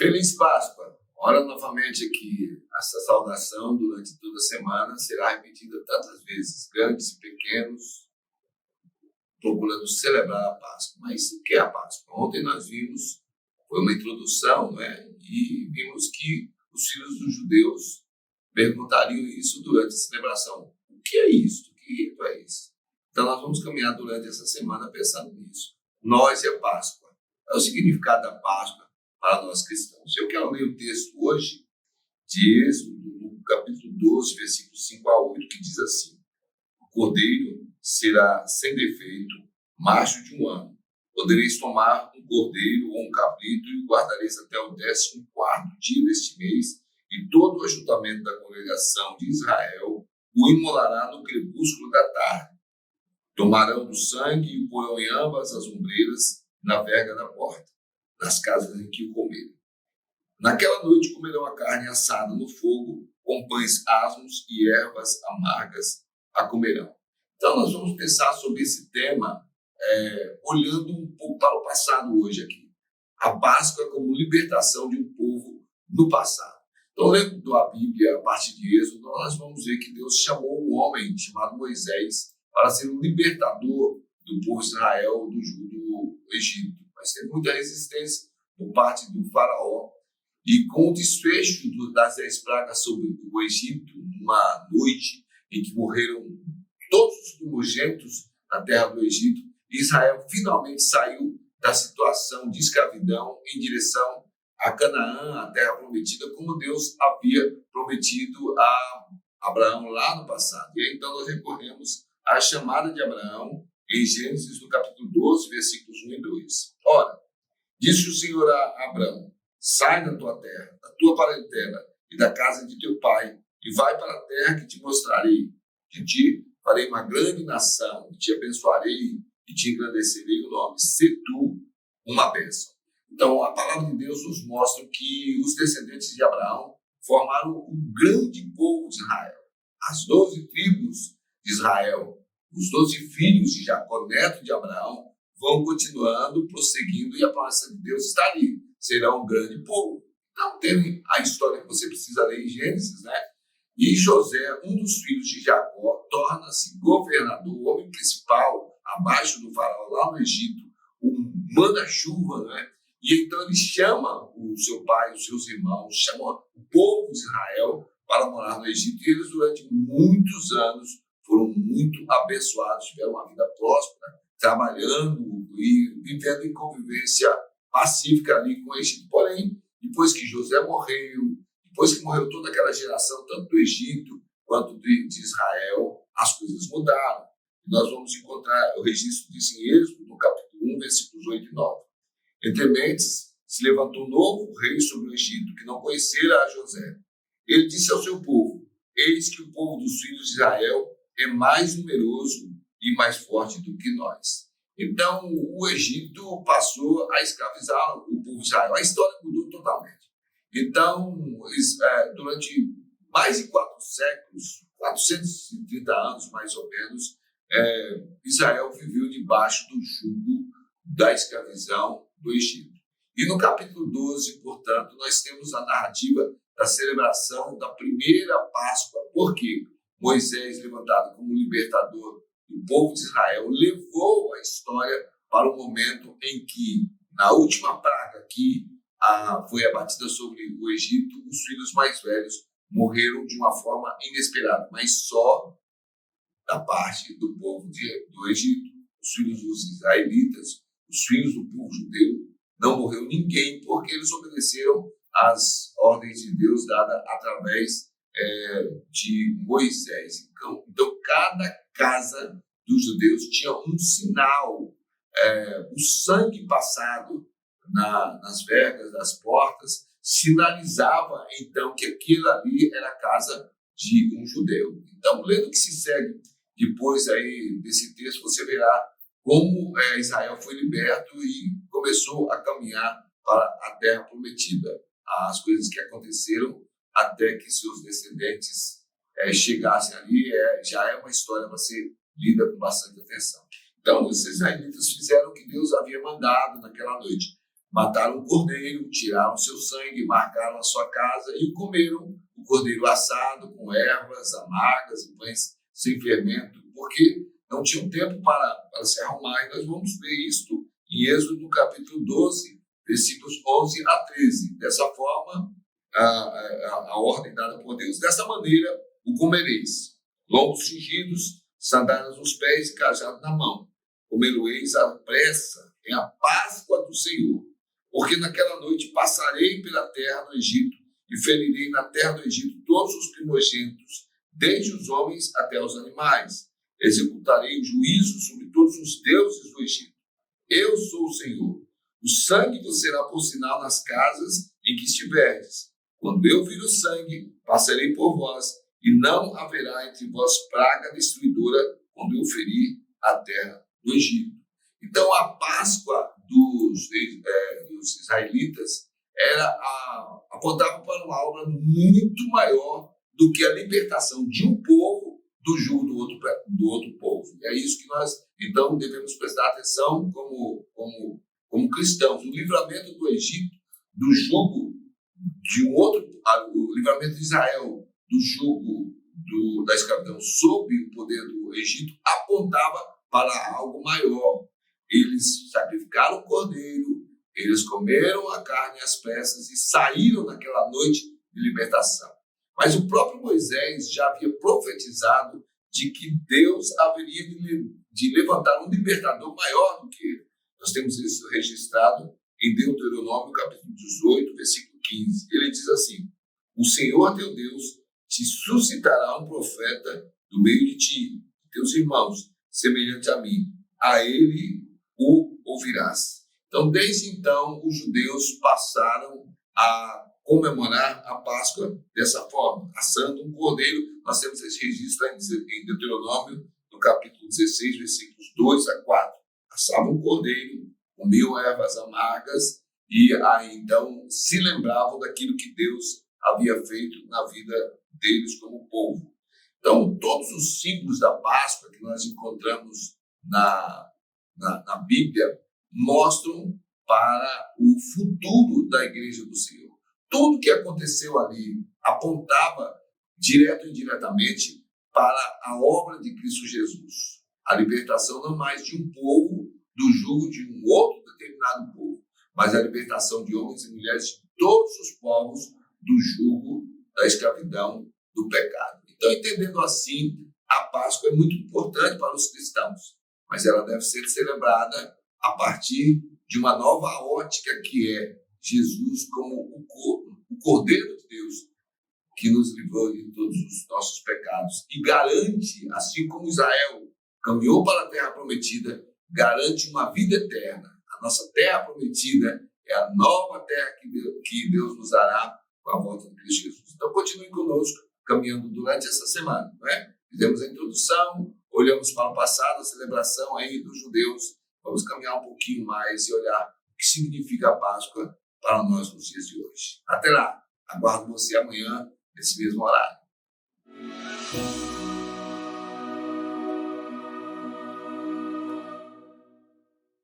Feliz Páscoa! Ora, novamente aqui, essa saudação durante toda a semana será repetida tantas vezes, grandes e pequenos, procurando celebrar a Páscoa. Mas o que é a Páscoa? Ontem nós vimos, foi uma introdução, né? E vimos que os filhos dos judeus perguntariam isso durante a celebração. O que é isso? Que rito é isso? Então nós vamos caminhar durante essa semana pensando nisso. Nós e a Páscoa. É o significado da Páscoa para nós cristãos. Eu quero ler o texto hoje de Êxodo, no capítulo 12, versículos 5 a 8, que diz assim: o cordeiro será sem defeito, macho de 1 ano. Podereis tomar um cordeiro ou um cabrito e o guardareis até o 14º dia deste mês, e todo o ajuntamento da congregação de Israel o imolará no crepúsculo da tarde. Tomarão do sangue e o porão em ambas as ombreiras na verga da porta, nas casas em que o comerem. Naquela noite comerão a carne assada no fogo, com pães asmos e ervas amargas a comerão. Então nós vamos pensar sobre esse tema, olhando um pouco para o passado hoje aqui. A Páscoa como libertação de um povo no passado. Então, lendo a Bíblia, a partir de Êxodo, nós vamos ver que Deus chamou um homem chamado Moisés para ser o libertador do povo de Israel do Egito. Mas teve muita resistência por parte do faraó. E com o desfecho das 10 pragas sobre o Egito, numa noite em que morreram todos os primogênitos na terra do Egito, Israel finalmente saiu da situação de escravidão em direção a Canaã, a terra prometida, como Deus havia prometido a Abraão lá no passado. E aí, então nós recorremos à chamada de Abraão em Gênesis, no capítulo 12, versículos 1 e 2. Ora, disse o Senhor a Abraão: sai da tua terra, da tua parentela e da casa de teu pai, e vai para a terra que te mostrarei. De ti farei uma grande nação, e te abençoarei e te engrandecerei o nome. Se tu uma bênção. Então, a palavra de Deus nos mostra que os descendentes de Abraão formaram um grande povo de Israel. As 12 tribos de Israel, os 12 filhos de Jacó, neto de Abraão, vão continuando, prosseguindo, e a promessa de Deus está ali. Será um grande povo. Então, tem a história que você precisa ler em Gênesis, né? E José, um dos filhos de Jacó, torna-se governador, o homem principal, abaixo do faraó, lá no Egito, o manda-chuva, né? E então ele chama o seu pai, os seus irmãos, chama o povo de Israel para morar no Egito, e eles durante muitos anos foram muito abençoados, tiveram uma vida próspera, trabalhando e vivendo em convivência pacífica ali com o Egito. Porém, depois que José morreu, depois que morreu toda aquela geração, tanto do Egito quanto de Israel, as coisas mudaram. E nós vamos encontrar o registro disso em Êxodo, no capítulo 1, versículos 8 e 9. Entre mentes, se levantou um novo rei sobre o Egito, que não conhecera a José. Ele disse ao seu povo: eis que o povo dos filhos de Israel é mais numeroso e mais forte do que nós. Então, o Egito passou a escravizar o povo de Israel. A história mudou totalmente. Então, durante mais de 4 séculos, 430 anos mais ou menos, Israel viveu debaixo do jugo da escravidão do Egito. E no capítulo 12, portanto, nós temos a narrativa da celebração da primeira Páscoa, porque Moisés, levantado como libertador do povo de Israel, levou a história para o momento em que, na última praga que foi abatida sobre o Egito, os filhos mais velhos morreram de uma forma inesperada, mas só da parte do povo do Egito. Os filhos dos israelitas, os filhos do povo judeu, não morreu ninguém, porque eles obedeceram às ordens de Deus dadas através de Moisés. Então, cada casa dos judeus tinha um sinal, o sangue passado nas vergas das portas sinalizava, então, que aquilo ali era a casa de um judeu. Então, lendo o que se segue depois aí desse texto, você verá como Israel foi liberto e começou a caminhar para a terra prometida. As coisas que aconteceram até que seus descendentes chegassem ali, já é uma história para ser lida com bastante atenção. Então, os israelitas fizeram o que Deus havia mandado naquela noite. mataram um cordeiro, tiraram seu sangue, marcaram a sua casa e comeram o cordeiro assado com ervas amargas e pães sem fermento, porque não tinham tempo para se arrumar. E nós vamos ver isto em Êxodo, no capítulo 12, versículos 11 a 13. Dessa forma, a ordem dada por Deus. Dessa maneira, o comereis. Lombos cingidos, sandálias nos pés e cajado na mão. Comê-lo-eis à pressa, em a Páscoa do Senhor. Porque naquela noite passarei pela terra do Egito e ferirei na terra do Egito todos os primogênitos, desde os homens até os animais. Executarei juízo sobre todos os deuses do Egito. Eu sou o Senhor. O sangue vos será por sinal nas casas em que estiverdes. Quando eu vir o sangue, passarei por vós, e não haverá entre vós praga destruidora quando eu ferir a terra do Egito. Então, a Páscoa dos israelitas apontava para uma obra muito maior do que a libertação de um povo do jugo do outro povo. E é isso que nós, então, devemos prestar atenção como cristãos. O livramento do Egito, do jugo de um outro, o livramento de Israel do jugo da escravidão sob o poder do Egito, apontava para algo maior. Eles sacrificaram o cordeiro, eles comeram a carne e as peças e saíram naquela noite de libertação. Mas o próprio Moisés já havia profetizado de que Deus haveria de levantar um libertador maior do que ele. Nós temos isso registrado em Deuteronômio, capítulo 18, versículo 15. Ele diz assim: o Senhor teu Deus te suscitará um profeta do meio de ti, teus irmãos, semelhante a mim. A ele o ouvirás. Então, desde então, os judeus passaram a comemorar a Páscoa dessa forma, assando um cordeiro. Nós temos esse registro em Deuteronômio, no capítulo 16, versículos 2 a 4. Assavam um cordeiro, comiam ervas amargas e aí então se lembravam daquilo que Deus havia feito na vida deles como povo. Então, todos os símbolos da Páscoa que nós encontramos na Bíblia mostram para o futuro da Igreja do Senhor. Tudo que aconteceu ali apontava, direto ou indiretamente, para a obra de Cristo Jesus. A libertação não mais de um povo do jugo de um outro determinado povo, mas a libertação de homens e mulheres de todos os povos do jugo da escravidão, do pecado. Então, entendendo assim, a Páscoa é muito importante para os cristãos, mas ela deve ser celebrada a partir de uma nova ótica, que é Jesus como o Cordeiro de Deus, que nos livrou de todos os nossos pecados e garante, assim como Israel caminhou para a terra prometida, garante uma vida eterna. A nossa terra prometida é a nova terra que Deus nos dará com a volta de Cristo Jesus. Então, continue conosco, caminhando durante essa semana, não é? Fizemos a introdução, olhamos para o passado, a celebração aí dos judeus. Vamos caminhar um pouquinho mais e olhar o que significa a Páscoa para nós nos dias de hoje. Até lá. Aguardo você amanhã, nesse mesmo horário.